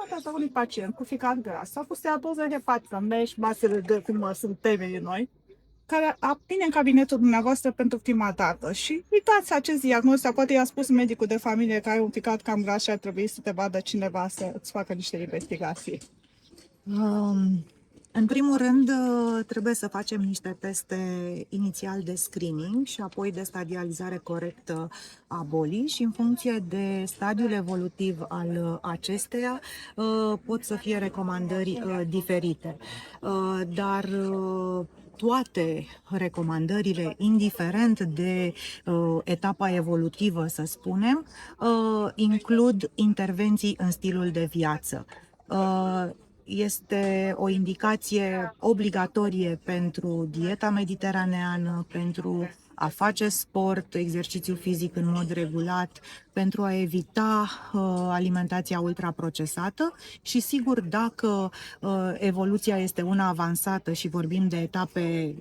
dată unui pacient cu ficat gras sau cu steatoză hepatică, MEș, masele de cum sunt temenii noi, care vine în cabinetul dumneavoastră pentru prima dată și uitați acest diagnostic, poate i-a spus medicul de familie că ai un ficat cam gras și ar trebui să te vadă cineva să îți facă niște investigații. În primul rând, trebuie să facem niște teste inițial de screening și apoi de stadializare corectă a bolii și în funcție de stadiul evolutiv al acesteia pot să fie recomandări diferite. Dar toate recomandările, indiferent de etapa evolutivă, să spunem, includ intervenții în stilul de viață. Este o indicație obligatorie pentru dieta mediteraneană, pentru a face sport, exercițiu fizic în mod regulat, pentru a evita alimentația ultraprocesată și sigur dacă evoluția este una avansată și vorbim de etape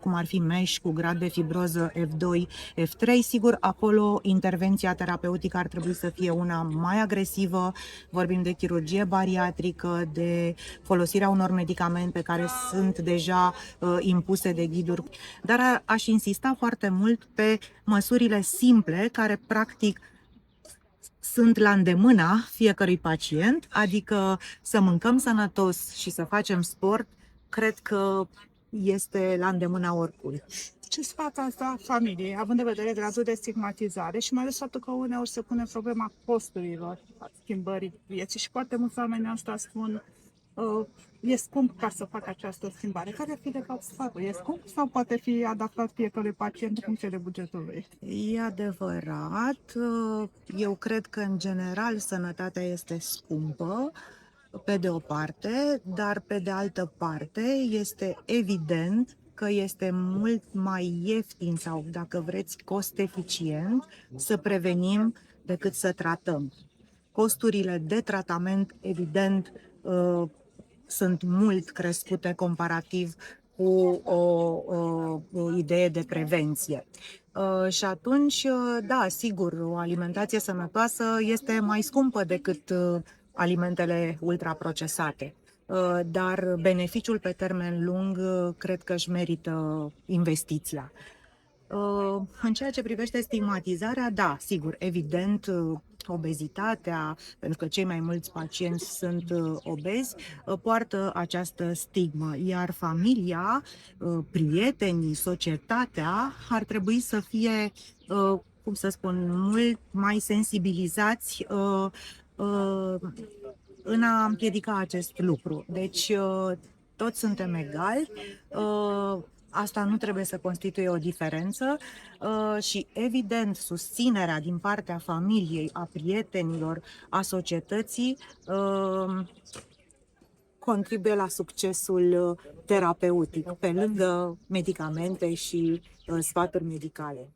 cum ar fi MEș cu grad de fibroză F2, F3, sigur acolo intervenția terapeutică ar trebui să fie una mai agresivă, vorbim de chirurgie bariatrică, de folosirea unor medicamente care sunt deja impuse de ghiduri, dar aș insista foarte mult pe măsurile simple care practic sunt la îndemâna fiecărui pacient, adică să mâncăm sănătos și să facem sport, cred că este la îndemâna oricui. Ce sfat ați da familiei, având în vedere gradul de stigmatizare și mai ales faptul că uneori se pune problema costurilor, a schimbării vieții și foarte mulți oameni asta spun e scump ca să facă această schimbare. Care ar fi de fapt sfatul? E scump sau poate fi adaptat fiecărui pacient în funcție de bugetul lui? E adevărat, eu cred că în general sănătatea este scumpă, pe de o parte, dar pe de altă parte este evident că este mult mai ieftin sau, dacă vreți, cost eficient să prevenim decât să tratăm. Costurile de tratament, evident, sunt mult crescute comparativ cu o idee de prevenție. Și atunci, da, sigur, o alimentație sănătoasă este mai scumpă decât alimentele ultraprocesate. Dar beneficiul pe termen lung cred că își merită investiția. În ceea ce privește stigmatizarea, da, sigur, evident, obezitatea, pentru că cei mai mulți pacienți sunt obezi, poartă această stigmă, iar familia, prietenii, societatea ar trebui să fie, cum să spun, mult mai sensibilizați în a împiedica acest lucru. Deci, toți suntem egali, asta nu trebuie să constituie o diferență și, evident, susținerea din partea familiei, a prietenilor, a societății contribuie la succesul terapeutic, pe lângă medicamente și sfaturi medicale.